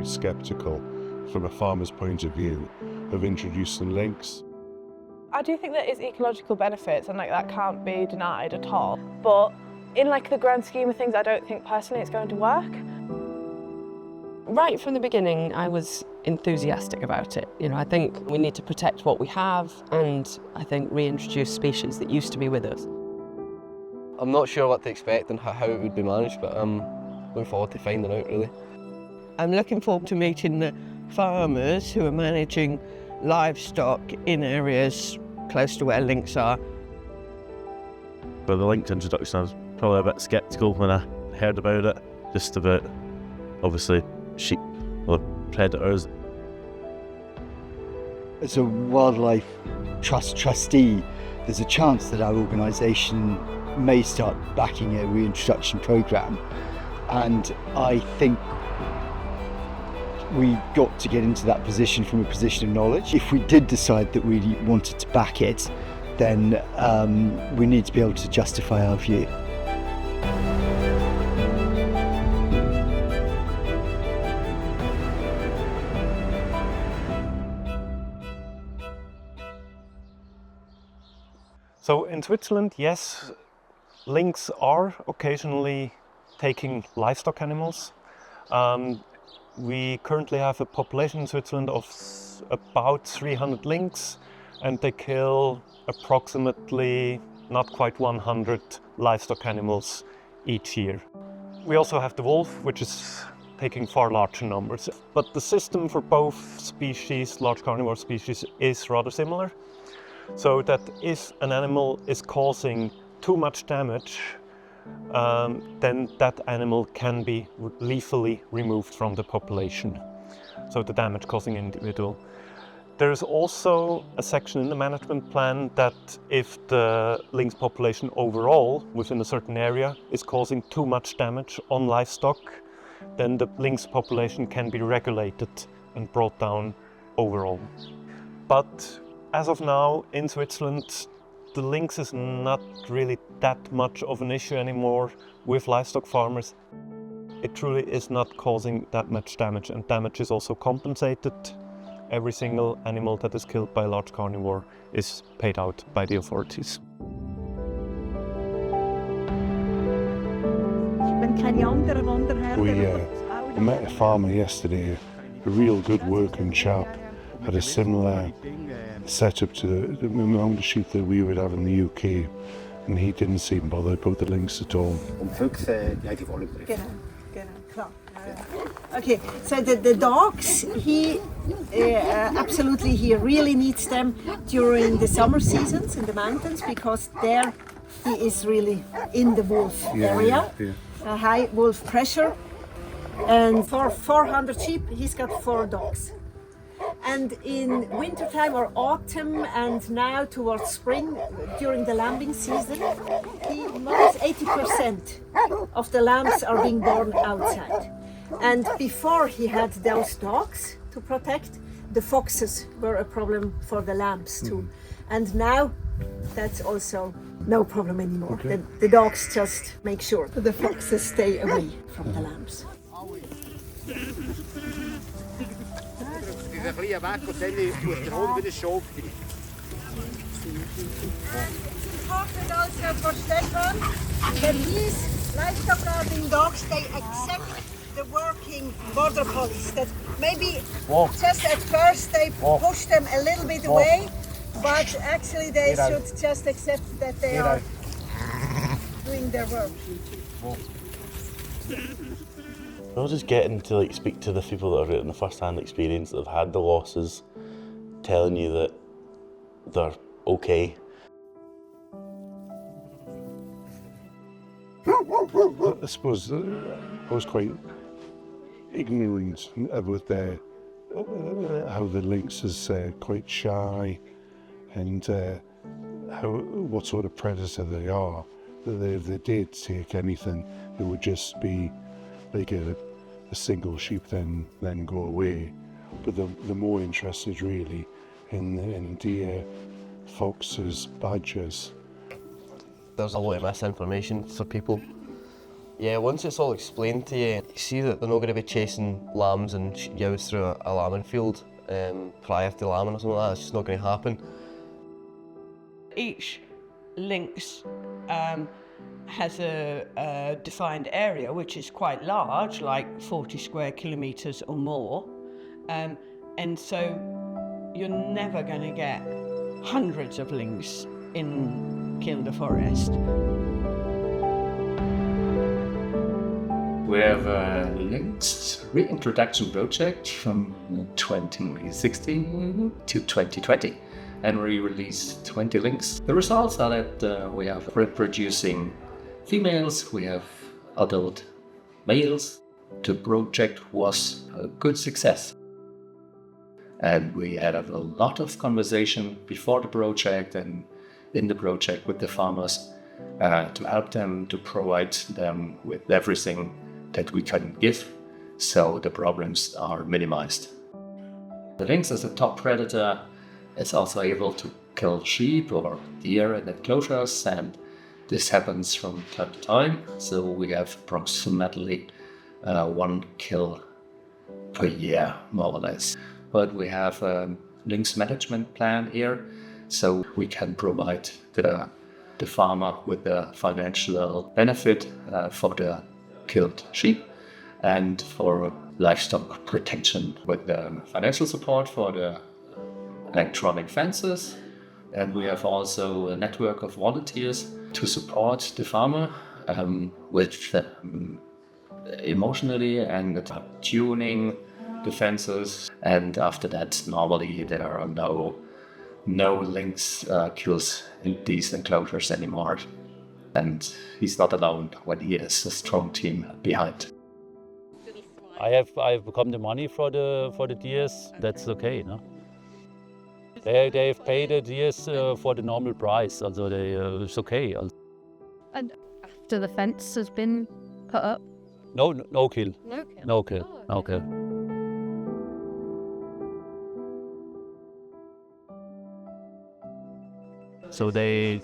very sceptical from a farmer's point of view of introducing lynx. I do think there is ecological benefits and that can't be denied at all. But in the grand scheme of things, I don't think personally it's going to work. Right from the beginning, I was enthusiastic about it. I think we need to protect what we have and I think reintroduce species that used to be with us. I'm not sure what to expect and how it would be managed, but I'm looking forward to finding out, really. I'm looking forward to meeting the farmers who are managing livestock in areas close to where lynx are. For the lynx introduction, I was probably a bit sceptical when I heard about it, just about, obviously, sheep or predators. As a wildlife trust trustee, there's a chance that our organisation may start backing a reintroduction programme, and I think we got to get into that position from a position of knowledge. If we did decide that we wanted to back it, then we need to be able to justify our view. So in Switzerland, yes, lynx are occasionally taking livestock animals. We currently have a population in Switzerland of about 300 lynx, and they kill approximately not quite 100 livestock animals each year. We also have the wolf, which is taking far larger numbers. But the system for both species, large carnivore species, is rather similar. So that if an animal is causing too much damage, then that animal can be lethally removed from the population. So the damage-causing individual. There is also a section in the management plan that if the lynx population overall within a certain area is causing too much damage on livestock, then the lynx population can be regulated and brought down overall. But as of now, in Switzerland, the lynx is not really that much of an issue anymore with livestock farmers. It truly is not causing that much damage, and damage is also compensated. Every single animal that is killed by a large carnivore is paid out by the authorities. We met a farmer yesterday, a real good working chap, had a similar setup to the amount of sheep that we would have in the UK, and he didn't seem bothered about the lynx at all. Okay, so the dogs, he really needs them during the summer seasons in the mountains, because there he is really in the wolf area, a high wolf pressure, and for 400 sheep he's got 4 dogs. And in wintertime or autumn and now towards spring, during the lambing season, almost 80% of the lambs are being born outside. And before he had those dogs to protect, the foxes were a problem for the lambs too. And now that's also no problem anymore. Okay. The dogs just make sure that the foxes stay away from the lambs. Important also for Stefan that these livestock guarding dogs, they accept the working border collies. That maybe just at first they push them a little bit away, but actually they should just accept that they are doing their work. I was just getting to speak to the people that are in the first-hand experience that have had the losses, telling you that they're okay. I suppose I was quite ignorant about how the lynx is quite shy, and what sort of predator they are. That if they did take anything, it would just be like a single sheep, then go away. But they're more interested really in deer, foxes, badgers. There's a lot of misinformation for people. Yeah, once it's all explained to you, you see that they're not going to be chasing lambs and ewes through a lambing field prior to lambing or something like that. It's just not going to happen. Each lynx has a defined area which is quite large, like 40 square kilometres or more, and so you're never going to get hundreds of lynx in Kielder Forest. We have a Lynx Reintroduction project from 2016 to 2020, and we released 20 lynx. The results are that we have reproducing females, we have adult males. The project was a good success. And we had a lot of conversation before the project and in the project with the farmers to help them, to provide them with everything that we can give, so the problems are minimized. The lynx as a top predator is also able to kill sheep or deer in enclosures, and this happens from time to time. So we have approximately 1 kill per year, more or less. But we have a lynx management plan here, so we can provide the farmer with the financial benefit for the killed sheep and for livestock protection with the financial support for the electronic fences. And we have also a network of volunteers to support the farmer with emotionally and tuning the fences. And after that, normally there are no lynx kills in these enclosures anymore. And he's not alone when he has a strong team behind. I've become the money for the deers. That's okay, no? They've paid the deers for the normal price, also it's okay. And after the fence has been put up? No kill. No kill. No kill. Oh, No kill. So they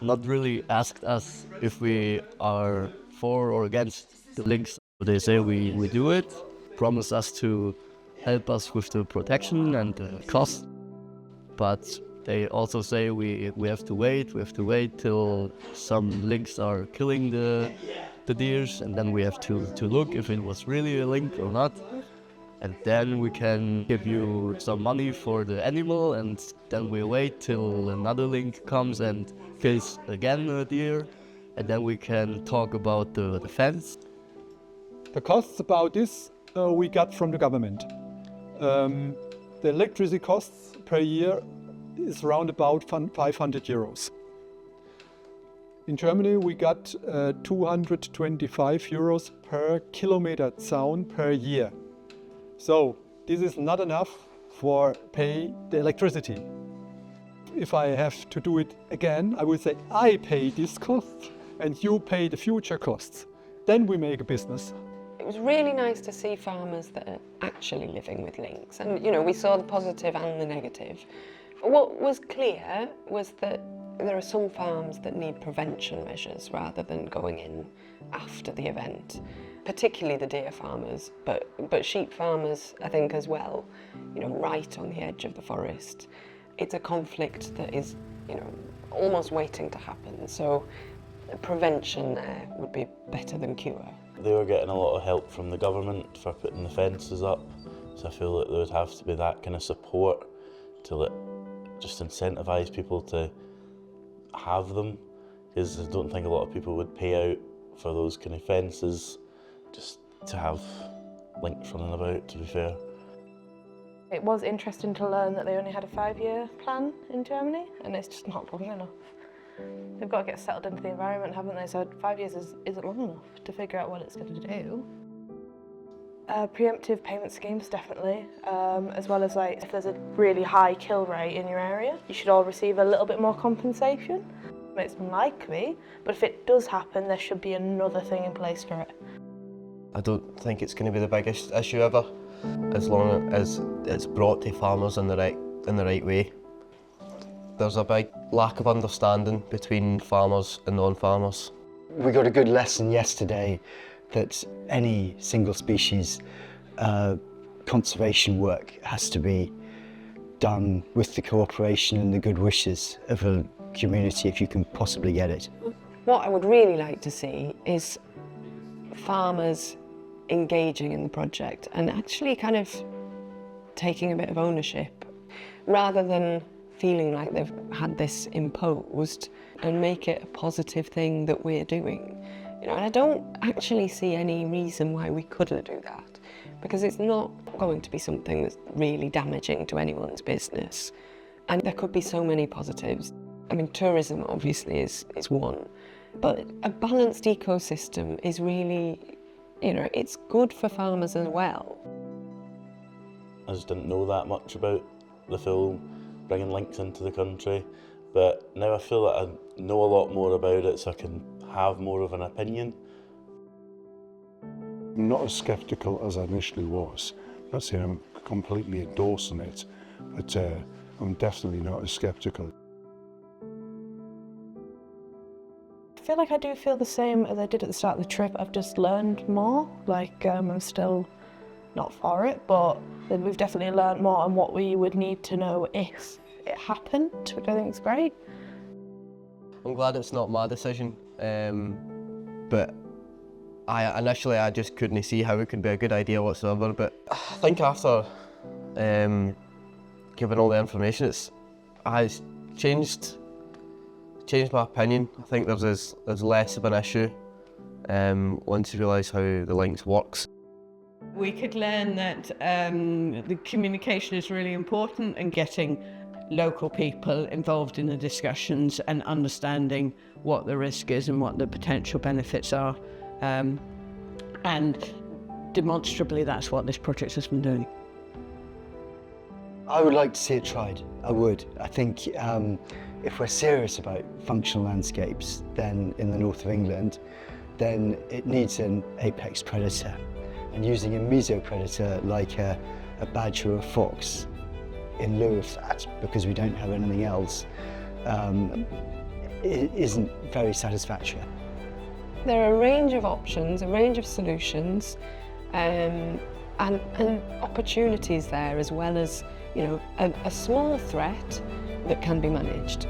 not really asked us if we are for or against the lynx. They say we do it, promise us to help us with the protection and the cost. But they also say we have to wait till some lynx are killing the deers, and then we have to look if it was really a lynx or not. And then we can give you some money for the animal, and then we wait till another lynx comes and kills again a deer, and then we can talk about the fence. The costs about this we got from the government. The electricity costs per year is around about 500 euros. In Germany we got 225 euros per kilometer zaun per year. So this is not enough for pay the electricity. If I have to do it again, I would say I pay this cost and you pay the future costs. Then we make a business. It was really nice to see farmers that are actually living with lynx, and we saw the positive and the negative. What was clear was that there are some farms that need prevention measures rather than going in after the event, particularly the deer farmers, but sheep farmers I think as well, right on the edge of the forest. It's a conflict that is, almost waiting to happen, so prevention there would be better than cure. They were getting a lot of help from the government for putting the fences up, so I feel that there would have to be that kind of support to just incentivise people to have them, because I don't think a lot of people would pay out for those kind of fences just to have lynx running about, to be fair. It was interesting to learn that they only had a 5-year plan in Germany, and it's just not long enough. They've got to get settled into the environment, haven't they? So 5 years isn't long enough to figure out what it's going to do. Preemptive payment schemes, definitely, as well as if there's a really high kill rate in your area, you should all receive a little bit more compensation. It's unlikely, but if it does happen, there should be another thing in place for it. I don't think it's going to be the biggest issue ever, as long as it's brought to farmers in the right way. There's a big lack of understanding between farmers and non-farmers. We got a good lesson yesterday that any single species conservation work has to be done with the cooperation and the good wishes of a community if you can possibly get it. What I would really like to see is farmers engaging in the project and actually kind of taking a bit of ownership rather than feeling like they've had this imposed, and make it a positive thing that we're doing. You know, and I don't actually see any reason why we couldn't do that, because it's not going to be something that's really damaging to anyone's business. And there could be so many positives. I mean, tourism obviously is one, but a balanced ecosystem is really, you know, it's good for farmers as well. I just didn't know that much about the full bringing lynx into the country, but now I feel that I know a lot more about it, so I can have more of an opinion. I'm not as sceptical as I initially was. I'm not saying I'm completely endorsing it, but I'm definitely not as sceptical. I feel like I do feel the same as I did at the start of the trip. I've just learned more. Like, I'm still not for it, but we've definitely learned more on what we would need to know if it happened, which I think is great. I'm glad it's not my decision, but initially I just couldn't see how it could be a good idea whatsoever, but I think after given all the information, I changed my opinion. I think there's less of an issue once you realise how the lynx works. We could learn that the communication is really important, and getting local people involved in the discussions and understanding what the risk is and what the potential benefits are. And demonstrably that's what this project has been doing. I would like to see it tried. I would. I think if we're serious about functional landscapes, then in the north of England, then it needs an apex predator. And using a mesopredator like a badger or a fox in lieu of that, because we don't have anything else, it isn't very satisfactory. There are a range of options, a range of solutions, and opportunities there, as well as, you know, a small threat that can be managed.